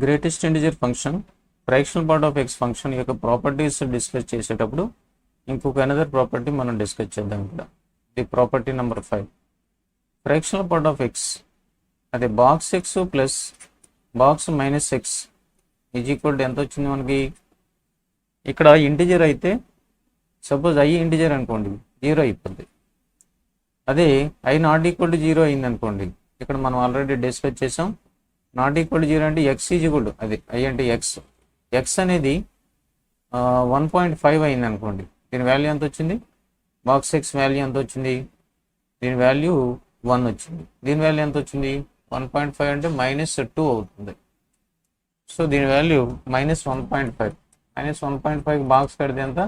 Greatest integer function fractional part of x function యొక్క properties discuss చేసేటప్పుడు ఇంకొక another property మనం డిస్కస్ చేద్దాం ఇక్కడ. ఇది property number 5. Fractional part of x అదే box X plus box minus x is equal to ఎంత వచ్చింది మనకి. ఇక్కడ ఇంటిజర్ అయితే సపోజ్ ఐ ఇంటిజర్ అనుకోండి 0 అయిపోద్ది. అదే ఐ నాట్ ఈక్వల్ టు 0 అయింది అనుకోండి, ఇక్కడ మనం ఆల్రెడీ డిస్కస్ చేసాం. నాట్ ఈక్వల్ టు 0 అంటే ఎక్స్ ఈజ్ ఈక్వల్ టు అదే ఐ అంటే ఎక్స్ అనేది 1.5 అయింది అనుకోండి. దీని వాల్యూ ఎంత వచ్చింది, బాక్స్ ఎక్స్ వాల్యూ ఎంత వచ్చింది, దీని వాల్యూ 1 వచ్చింది. దీని వాల్యూ ఎంత వచ్చింది 1.5 అంటే -2 అవుతుంది. సో దీని వాల్యూ -1.5 -1.5 బాక్స్ కడితే ఎంత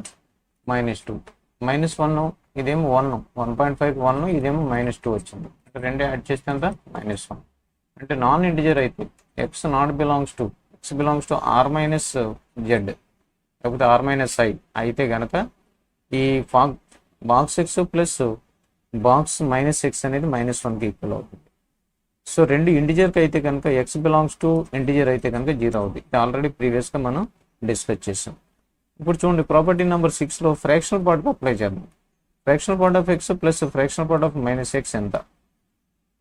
-2 -1 ఇదేమో 1.5 1 ఇదేమో -2 వచ్చింది. అంటే రెండు యాడ్ చేస్తే ఎంత -1. అంటే నాన్ ఇంటిజర్ అయితే X not belongs to X belongs to R minus Z లేకపోతే ఆర్ మైనస్ ఐ అయితే కనుక ఈ box X plus box minus X అనేది -1కి ఈక్వల్ అవుతుంది. సో రెండు ఇంటిజర్కి అయితే కనుక ఎక్స్ బిలాంగ్స్ టు ఇంటిజర్ అయితే కనుక 0 అవుతుంది. ఇది ఆల్రెడీ ప్రీవియస్గా మనం డిస్కస్ చేసాం. ఇప్పుడు చూడండి ప్రాపర్టీ నెంబర్ 6లో ఫ్రాక్షనల్ పార్ట్ అప్లై చేద్దాం. Fractional part of x plus fractional part of minus x ఎంత.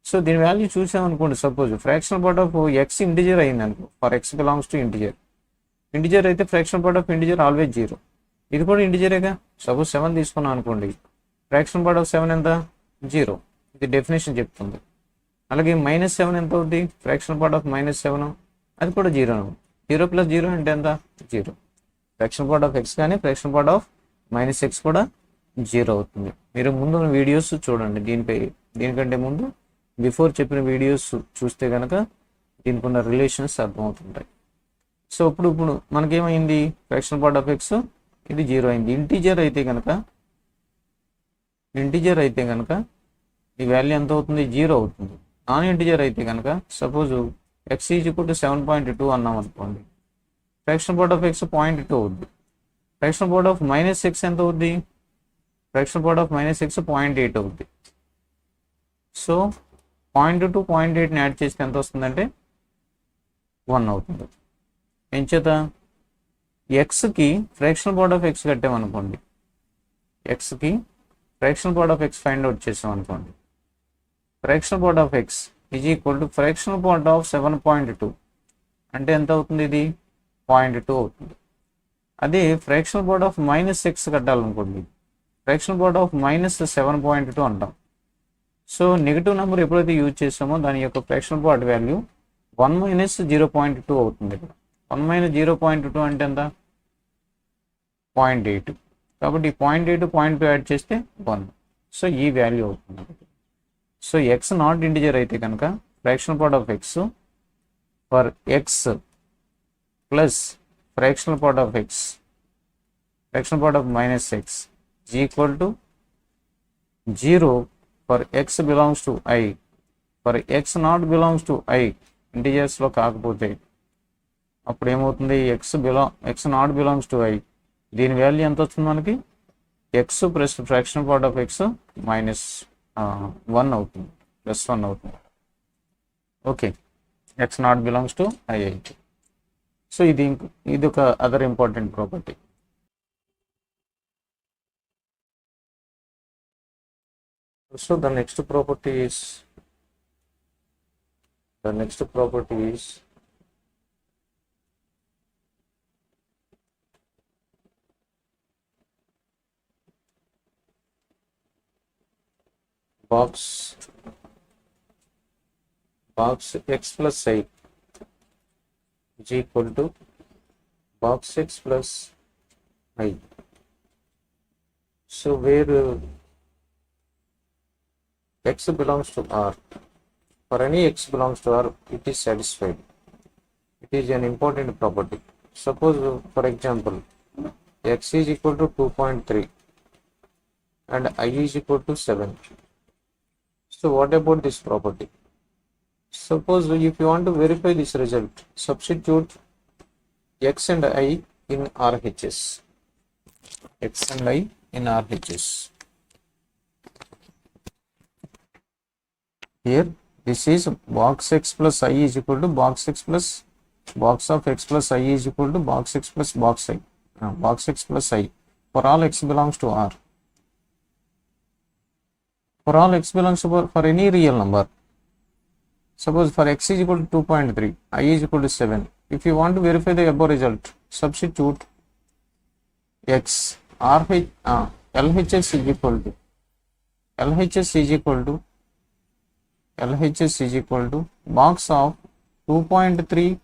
సో దీని వాల్యూ చూసామనుకోండి, suppose fractional part of x integer అయింది అనుకో, for x belongs to integer అయితే fractional part of integer always 0. ఇది కూడా ఇంటిజరేగా. Suppose 7 తీసుకున్నాం అనుకోండి, ఫ్రాక్షనల్ పార్ట్ ఆఫ్ 7 ఎంత 0. ఇది డెఫినేషన్ చెప్తుంది. అలాగే -7 ఎంత అవుతుంది, ఫ్రాక్షనల్ పార్ట్ ఆఫ్ -7 అది కూడా 0. 0 + 0 అంటే ఎంత 0. ఫ్రాక్షనల్ పార్ట్ ఆఫ్ ఎక్స్ కానీ ఫ్రాక్షనల్ పార్ట్ ఆఫ్ -x కూడా 0 అవుతుంది. మీరు ముందు వీడియోస్ చూడండి, దీనికంటే ముందు బిఫోర్ చెప్పిన వీడియోస్ చూస్తే కనుక దీనికి ఉన్న రిలేషన్స్ అర్థమవుతుంటాయి. సో ఇప్పుడు మనకేమైంది, ఫ్రాక్షనల్ పార్ట్ ఆఫ్ ఎక్స్ ఇది 0 అయింది. ఇంటీజర్ అయితే కనుక ఈ వాల్యూ ఎంత అవుతుంది 0 అవుతుంది. నాన్ ఇంటీజర్ అయితే కనుక suppose X is equal to 7.2 అన్నాం అనుకోండి, ఫ్రాక్షనల్ పార్ట్ ఆఫ్ ఎక్స్ 0.2 అవుద్ది. ఫ్రాక్షనల్ పార్ట్ ఆఫ్ -x ఎంత అవుద్ది, ఫ్రాక్షనల్ పార్ట్ ఆఫ్ -x 0.8 అవుద్ది. సో 0.2 0.8ని యాడ్ చేస్తే ఎంత వస్తుందంటే 1 అవుతుంది. ఎంచేత ఎక్స్కి ఫ్రాక్షనల్ పార్ట్ ఆఫ్ ఎక్స్ కట్టామనుకోండి, ఎక్స్కి fractional part of x find out చేసాం అనుకోండి, fractional part of x is equal to fractional part of 7.2 అంటే ఎంత అవుతుంది, ఇది 0.2 అవుతుంది. అదే ఫ్రాక్షనల్ పార్ట్ ఆఫ్ -x కట్టాలనుకోండి, ఫ్రాక్షనల్ పార్ట్ ఆఫ్ -7.2 అంటాం. సో నెగిటివ్ నెంబర్ ఎప్పుడైతే యూజ్ చేసామో దాని యొక్క ఫ్రాక్షనల్ పార్ట్ వాల్యూ 1 - 0.2 అవుతుంది. ఇక్కడ 1 - 0.2 అంటే ఎంత 0.8. కాబట్టి 0.8 0.2 యాడ్ చేస్తే 1. సో ఈ వాల్యూ అవుతుంది. సో ఎక్స్ నాట్ ఇంటిజర్ అయితే కనుక fractional part of X for X plus fractional part of x fractional part of -x is equal to 0 for x belongs to I. for x not belongs to I ఇంటిజర్స్లో కాకపోతే అప్పుడు ఏమవుతుంది, x not belongs to I దీని value ఎంత వస్తుంది మనకి, x plus fractional part of x -1 అవుతుంది, +1 అవుతుంది. Okay, x not belongs to I అయితే. సో ఇది ఒక other important property. So the next property is box x plus I is equal to box x plus I. So where x belongs to R, for any x belongs to R it is satisfied. It is an important property. Suppose for example x is equal to 2.3 and I is equal to 7. So what about this property? Suppose if you want to verify this result, substitute x and I in RHS. X and I in RHS. Here this is box x plus I is equal to box x plus box of x plus I is equal to box x plus box I, box x plus I for all x belongs to R. For all x belongs to for any real number. Suppose for x is equal to 2.3, I is equal to 7. If you want to verify the above result, substitute x LHS is equal to box of 2.3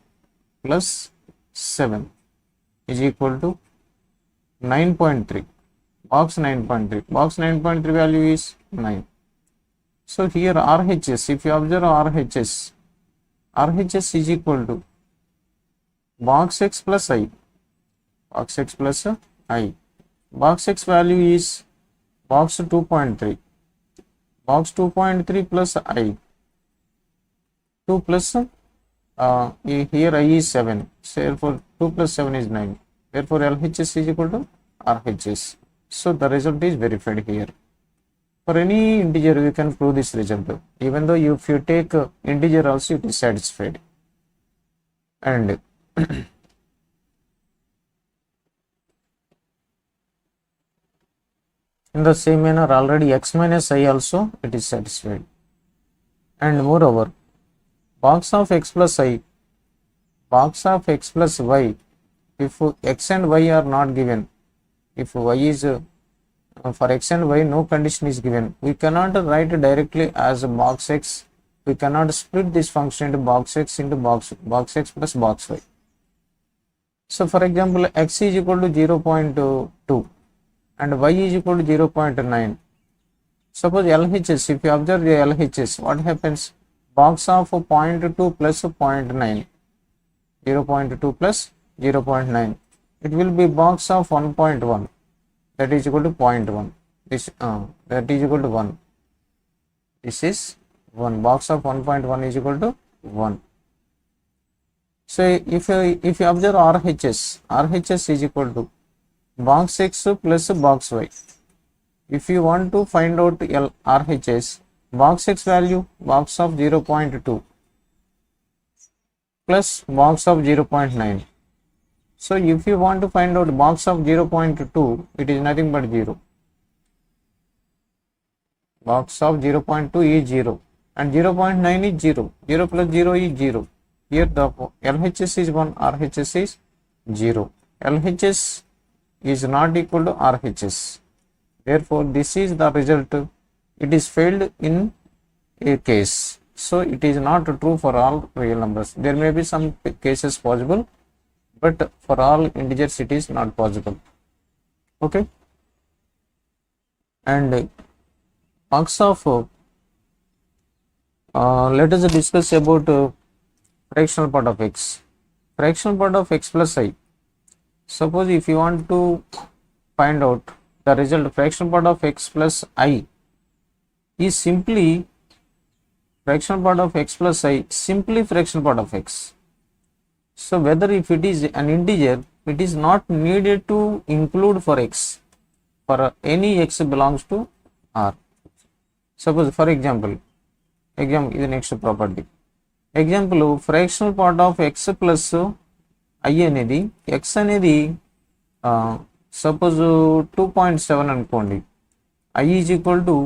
plus 7 is equal to 9.3. Box 9.3. Box 9.3 value is 9. So here RHS, if you observe RHS is equal to box x plus I. Box x plus I. Box x value is box 2.3. Box 2.3 plus I. 2 plus here I is 7. So therefore 2 plus 7 is 9. Therefore LHS is equal to RHS. So the result is verified here. For any integer you can prove this result. Even though if you take integer also it is satisfied. And in the same manner already x minus I also it is satisfied. And moreover, box of x plus I, box of x plus y, if x and y are not given, if y is for x and y no condition is given, we cannot write directly as box x. We cannot split this function into box x into box x plus box y. So for example, x is equal to 0.2 and y is equal to 0.9. Suppose LHS, if you observe the LHS, what happens? Box of 0.2 plus 0.9, 0.2 plus 0.9. It will be box of 1.1, that is equal to 0.1. This that is equal to 1. This is 1. Box of 1.1 is equal to 1. So if you observe RHS is equal to box x plus box y. If you want to find out RHS, box x value box of 0.2 plus box of 0.9. So if you want to find out box of 0.2, it is nothing but 0. Box of 0.2 is 0 and 0.9 is 0. 0 plus 0 is 0. Here the LHS is 1, RHS is 0. LHS is not equal to RHS. Therefore, this is the result. It is failed in a case. So, it is not true for all real numbers. There may be some cases possible, but for all integers it is not possible. Okay. And box of let us discuss about fractional part of x. Fractional part of x plus I. Suppose if you want to find out the result, fractional part of x plus I is simply fractional part of x plus I, simply fractional part of x. So whether if it is an integer, it is not needed to include for x, for any x belongs to R. Suppose for example is the next property. Example, fractional part of x plus I అనేది x అనేది suppose 2.7 అనుకోండి, I is equal to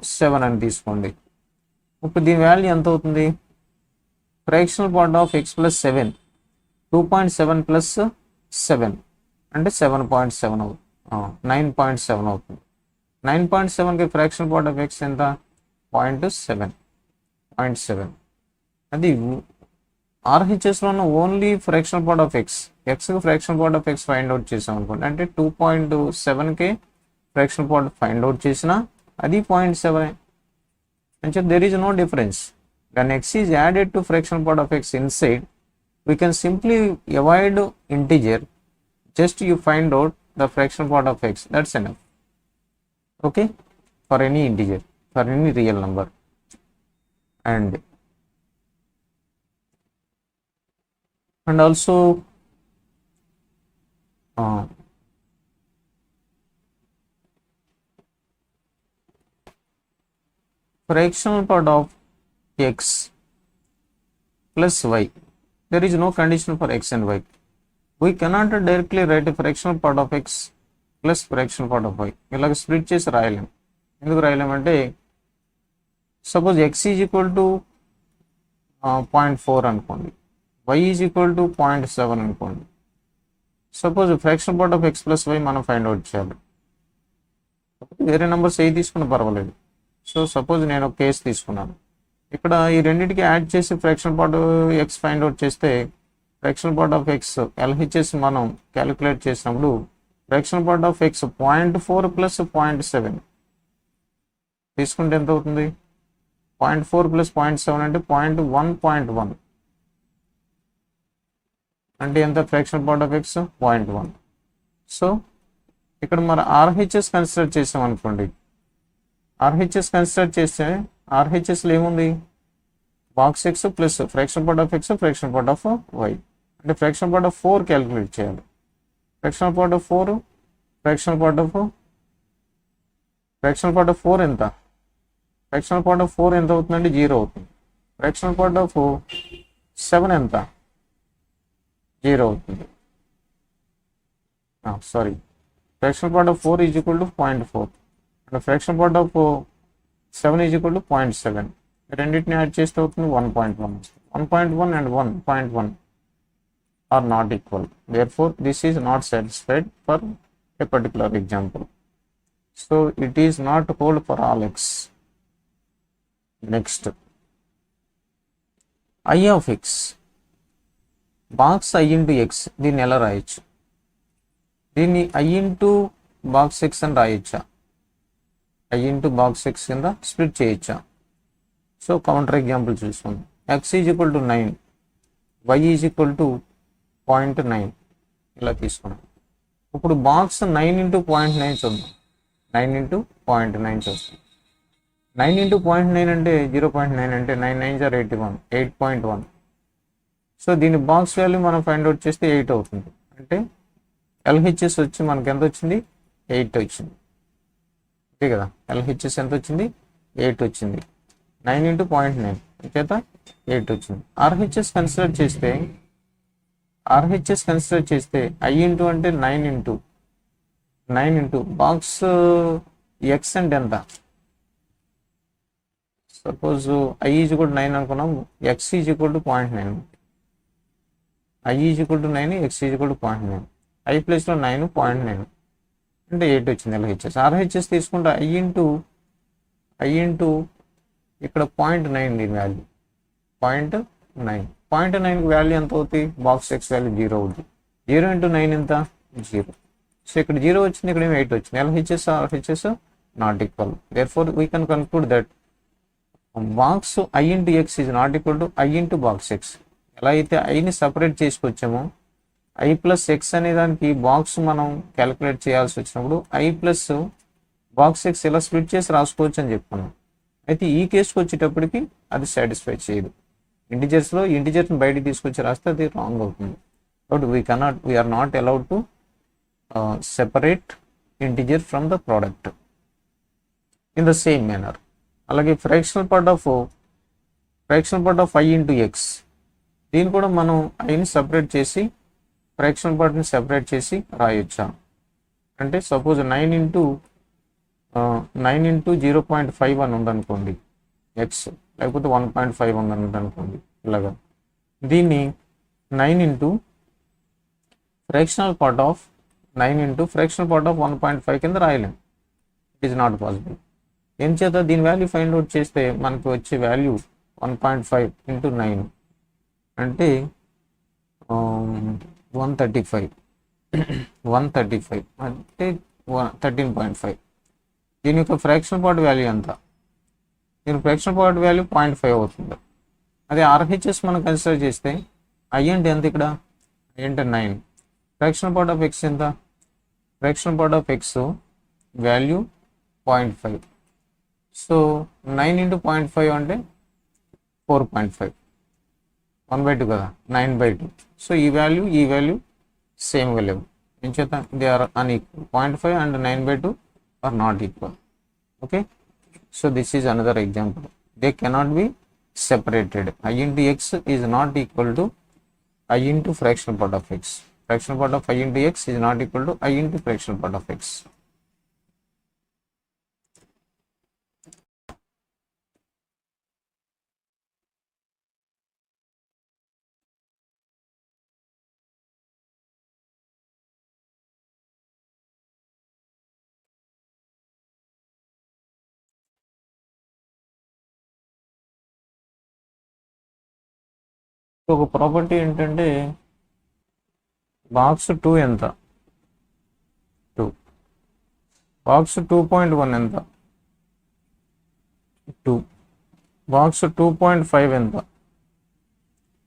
7 అని తీసుకోండి. ఇప్పుడు దీని value ఎంత అవుతుంది? Fractional part of x plus 7, 2.7 plus 7 అంటే 7.7 అవుతుంది, 9.7 అవుతుంది. 9.7కి ఫ్రాక్షనల్ పార్ట్ ఆఫ్ x ఎంత? 0.7. అది RHS లోనే only fractional part of x fractional part of x find out చేసాం అనుకోండి, అంటే 2.7కే ఫ్రాక్షనల్ పార్ట్ ఫైండ్ అవుట్ చేసినా అది 0.7 అంటే there is no difference. When x is added to fractional part of x inside, we can simply avoid integer, just you find out the fractional part of x, that's enough. Okay, for any integer, for any real number. And also fractional part of x plus y. there is no condition for x and y. We cannot directly write a fractional part of x plus fractional part of y. ఇలాగ split చేసి రాయలేం. ఎందుకు రాయలేమంటే suppose x is equal to 0.4 అనుకోండి, y is equal to 0.7 అనుకోండి. Suppose fractional part of x plus y మనం find out చేయాలి. వేరే నెంబర్స్ ఏ తీసుకున్నా పర్వాలేదు. సో సపోజ్ నేను ఒక కేసు తీసుకున్నాను. ఇక్కడ ఈ రెండింటికి యాడ్ చేసి fractional part x find out చేస్తే fractional part of x LHS మనం క్యాలిక్యులేట్ చేసినప్పుడు fractional part of x 0.4 plus 0.7 తీసుకుంటే ఎంత అవుతుంది? 0.4 ప్లస్ 0.7 అంటే 0.1 అంటే ఎంత? Fractional part of X 0.1. So ఇక్కడ మరి ఆర్హెచ్ఎస్ కన్సిడర్ చేసాం అనుకోండి. ఆర్హెచ్ఎస్ కన్సిడర్ చేస్తే ఆర్హెచ్ఎస్లో ఏముంది? Box X plus fractional part of x fractional part of y. అంటే ఫ్రాక్షనల్ పార్ట్ ఆఫ్ 4 క్యాలిక్యులేట్ చేయాలి. Fractional part of 4 fractional part of 4 ఎంత? ఫ్రాక్షనల్ పార్ట్ ఆఫ్ 4 ఎంత అవుతుందంటే 0 అవుతుంది. ఫ్రాక్షనల్ పార్ట్ ఆఫ్ 7 ఎంత? 0 అవుతుంది. Sorry, fractional part of 4 is equal to 0.4 and fractional part of 7 is equal to 0.7. రెండింటిని add చేస్తే అవుతుంది 1.1. 1.1 and 1.1 are not equal. Therefore, this is not satisfied for a particular example. So, it is not hold for all x. Next, I of x. Box I into x. దీన్ని ఎలా రాయొచ్చు? దీన్ని I into box x అని రాయొచ్చా? I into box x కింద split చేయొచ్చా? So counter example చూసుకుందాం. x is equal to 9, y is equal to 0.9 ఇలా తీసుకున్నాం. ఇప్పుడు బాక్స్ 9 into 0.9 చూద్దాం. 9 into 0.9 చూస్తాం. 9 into 0.9 అంటే 0.9 అంటే 9 9s are 81, 8.1. సో దీని బాక్స్ వాల్యూ మనం ఫైండ్ అవుట్ చేస్తే 8 అవుతుంది. అంటే ఎల్హెచ్ఎస్ వచ్చి మనకి ఎంత వచ్చింది? 8 వచ్చింది. ఓకే కదా, ఎల్హెచ్ఎస్ ఎంత వచ్చింది? 8 వచ్చింది. 9 into 0.9 చేత 8 వచ్చింది. ఆర్హెచ్ఎస్ కన్సిడర్ చేస్తే ఐ ఇంటూ అంటే 9 ఇంటూ బాక్స్ ఎక్స్ అంటే ఎంత? Suppose I is equal to 9 అనుకున్నాం, X is equal to 0.9. I is equal to 9, X is equal to 0.9. I ప్లేస్లో 9, 0.9 అంటే 8 వచ్చింది ఎల్హెచ్ఎస్. ఆర్హెచ్ఎస్ తీసుకుంటే ఐ ఇంటూ ఇక్కడ 0.9 దీని వాల్యూ 0.9. 0.9 వాల్యూ ఎంత అవుతుంది? బాక్స్ ఎక్స్ వాల్యూ 0 అవుతుంది. 0 into 9 ఎంత? 0. సో ఇక్కడ 0 వచ్చింది, ఇక్కడ 8 వచ్చింది. LHS RHS not equal. Therefore we can conclude that box I into X is not equal to I into box X. ఎలా అయితే ఐని సపరేట్ చేసుకొచ్చామో ఐ ప్లస్ ఎక్స్ అనే దానికి బాక్స్ మనం క్యాలిక్యులేట్ చేయాల్సి వచ్చినప్పుడు ఐ ప్లస్ బాక్స్ ఎక్స్ ఇలా split చేసి రాసుకోవచ్చు అని చెప్పుకున్నాం. అయితే ఈ కేసుకి వచ్చేటప్పటికి అది సాటిస్ఫై చేయదు. ఇంటిజర్స్లో ఇంటిజర్స్ని బయటికి తీసుకొచ్చి రాస్తే అది రాంగ్ అవుతుంది. కాబట్టి we are not allowed to separate integer from the product in the same manner. అలాగే fractional part of I into x, దీన్ని కూడా మనం ఐని సపరేట్ చేసి ఫ్రాక్షనల్ పార్ట్ని సెపరేట్ చేసి రాయొచ్చా అంటే సపోజ్ 9 into 0.5 అని ఉందనుకోండి ఎక్స్, లేకపోతే 1.5 ఉందనుకోండి ఇలాగా. దీన్ని 9 into ఫ్రాక్షనల్ పార్ట్ ఆఫ్ 1.5 కింద రాయలేం. It is not possible. ఏం చేత దీని వాల్యూ ఫైండ్ అవుట్ చేస్తే మనకు వచ్చే వాల్యూ 1.5 into 9 అంటే 135 అంటే 13.5. దీని యొక్క ఫ్రాక్షనల్ పార్ట్ వాల్యూ ఎంత? దీని ఫ్రాక్షనల్ పార్ట్ వాల్యూ 0.5 అవుతుంది. అదే ఆర్హెచ్ఎస్ మనం కన్సిడర్ చేస్తే ఐ అంటే ఎంత? ఇక్కడ ఐ అంటే 9. ఫ్రాక్షనల్ పార్ట్ ఆఫ్ ఎక్స్ ఎంత? Fractional part of X value 0.5. So 9 into 0.5 అంటే 4.5. 1/2 కదా, 9/2. సో ఈ వాల్యూ సేమ్గా లేవు. ఏం చేత they are unequal. 0.5 and 9/2 are not equal. Okay, so this is another example. They cannot be separated. I into x is not equal to I into fractional part of x. Fractional part of I into x is not equal to I into fractional part of x. ఒక property ఏంటంటే box 2 ఎంత 2, box 2.1 ఎంత 2, box 2.5 ఎంత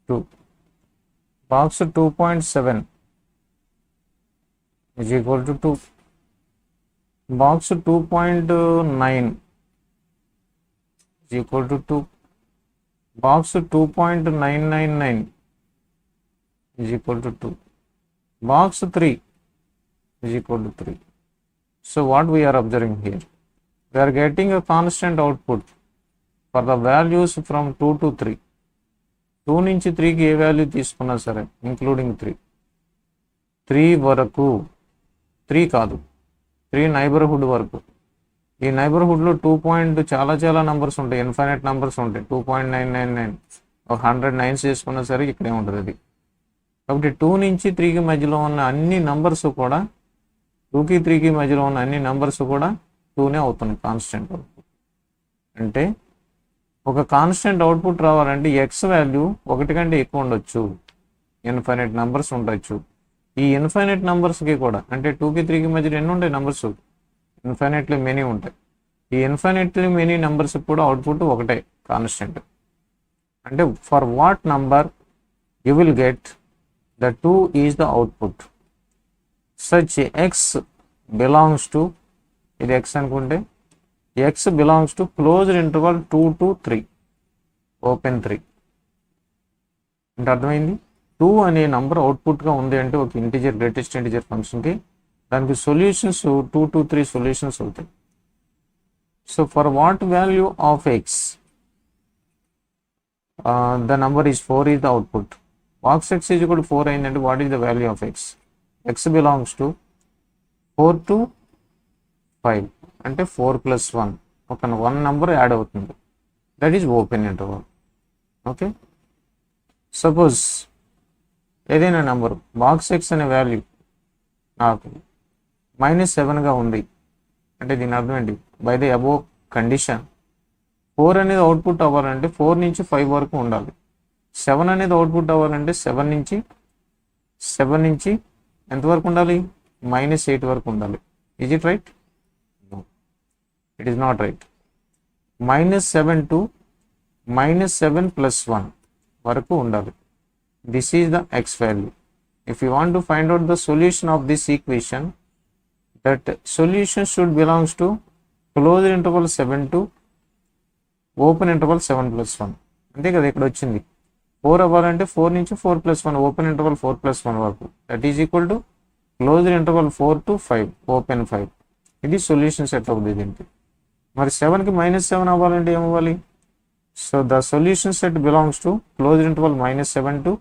2, box 2.7 is equal to 2, box 2.9 is equal to 2, box 2.999 is equal to 2, box 3 is equal to 3. So what we are observing here, we are getting a constant output for the values from 2 to 3. 2 నుంచి 3కి ఏ value తీసుకున్నా సరే including 3 వరకు, 3 కాదు 3 neighbourhood వరకు. ఈ నైబర్హుడ్లో 2 చాలా numbers ఉంటాయి, ఇన్ఫైనైట్ నంబర్స్ ఉంటాయి. 2.999 ఒక 100 9s చేసుకున్నా సరే ఇక్కడే ఉంటుంది అది. కాబట్టి 2 నుంచి 3కి మధ్యలో ఉన్న అన్ని నంబర్స్ కూడా, 2కి 3కి మధ్యలో ఉన్న అన్ని నంబర్స్ కూడా 2నే అవుతుంది కాన్స్టెంట్ అవుట్పుట్. అంటే ఒక కాన్స్టెంట్ అవుట్పుట్ రావాలంటే ఎక్స్ వాల్యూ 1 కంటే ఎక్కువ ఉండొచ్చు, ఇన్ఫైనైట్ నంబర్స్ ఉండొచ్చు. ఈ ఇన్ఫైనైట్ నంబర్స్కి కూడా, అంటే 2కి 3కి మధ్యలో ఎన్ని ఉంటాయి నంబర్స్, ఇన్ఫైనైట్లీ మెనీ ఉంటాయి. ఈ ఇన్ఫైనైట్లీ మెనీ నెంబర్స్ కూడా అవుట్పుట్ ఒకటే కాన్స్టెంట్. అంటే for what number you will get the 2 is the output. Such X belongs to, ఇది ఎక్స్ అనుకుంటే X belongs to closed interval 2 to 3 open 3. అంటే అర్థమైంది. 2 అనే నంబర్ అవుట్పుట్గా ఉంది అంటే ఒక ఇంటిజర్, గ్రేటెస్ట్ ఇంటిజర్ ఫంక్షన్కి దానికి సొల్యూషన్స్ 2 to 3 సొల్యూషన్స్ అవుతాయి. So for what value of X the number is 4 is the output. Box x is కూడా 4 అయిందంటే what is the value of X, X belongs to 4 to 5 అంటే 4 + 1, ఒక 1 number add అవుతుంది, that is open interval. Okay, suppose ఏదైనా number box X అనే value నాకు -7గా ఉంది అంటే దీని అర్థం ఏంటి, బై ద అబోవ్ కండిషన్ 4 అనేది అవుట్పుట్ అవ్వాలంటే 4 నుంచి 5 వరకు ఉండాలి. 7 అనేది అవుట్పుట్ అవ్వాలంటే 7 నుంచి ఎంతవరకు ఉండాలి, -8 వరకు ఉండాలి. Is it right? No, it is not right. -7 to -7 + 1 వరకు ఉండాలి. This is the x value. If you want to find out the solution of this equation, that solution should belongs to closed interval 7 to open interval 7 + 1. అంతే కదా, ఇక్కడ వచ్చింది 4 అవ్వాలంటే 4 నుంచి 4 + 1 open interval 4 + 1 వరకు, that is equal to closed interval 4 to 5 open 5. ఇది solution set అవుతుంది దీనికి. మరి 7కి -7 అవ్వాలంటే ఏమవ్వాలి? So the solution set belongs to closed interval -7 to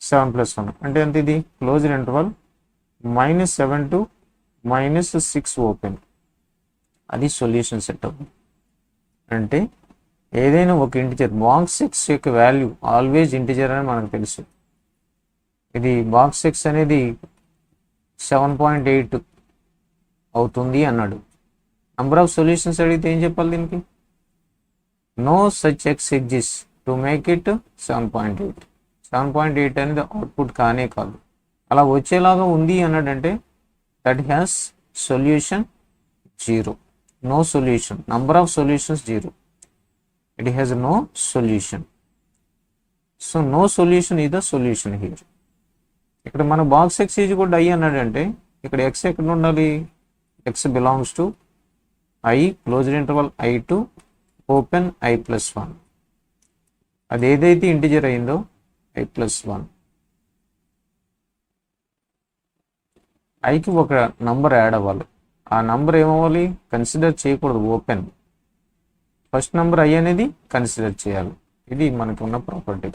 7 + 1 అంటే ఎంత, ఇది క్లోజ్డ్ ఇంటర్వల్ -7 to -6 ఓపెన్, అది సొల్యూషన్ సెట్ అవుతుంది. అంటే ఏదైనా ఒక ఇంటిజర్, బాక్స్ ఎక్స్ యొక్క వాల్యూ ఆల్వేజ్ ఇంటిజర్ అని మనకు తెలుసు. ఇది బాక్స్ ఎక్స్ అనేది 7.8 అవుతుంది అన్నాడు. నంబర్ ఆఫ్ సొల్యూషన్స్ అడిగితే ఏం చెప్పాలి దీనికి? No such x exist to make it 7.8. 7.8 అనేది అవుట్పుట్ కానే కాదు. అలా వచ్చేలాగా ఉంది అన్నాడంటే that has solution 0, no solution. Number of solutions 0, it has no solution. So no solution is the solution here. ఇక్కడ మన బాక్స్ ఎక్స్ ఈజ్ కూడా ఐ అన్నాడంటే ఇక్కడ ఎక్స్ ఎక్కడ ఉండాలి? X belongs to I closed interval I to open I + 1. అది ఏదైతే integer అయిందో I + 1, ఐకి ఒక నంబర్ యాడ్ అవ్వాలి. ఆ నంబర్ ఏమవ్వాలి? కన్సిడర్ చేయకూడదు ఓపెన్, ఫస్ట్ నంబర్ I అనేది కన్సిడర్ చేయాలి. ఇది మనకు ఉన్న property.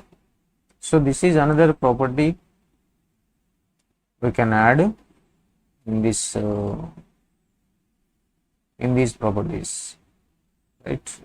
So this is another property we can add in this in these properties, right?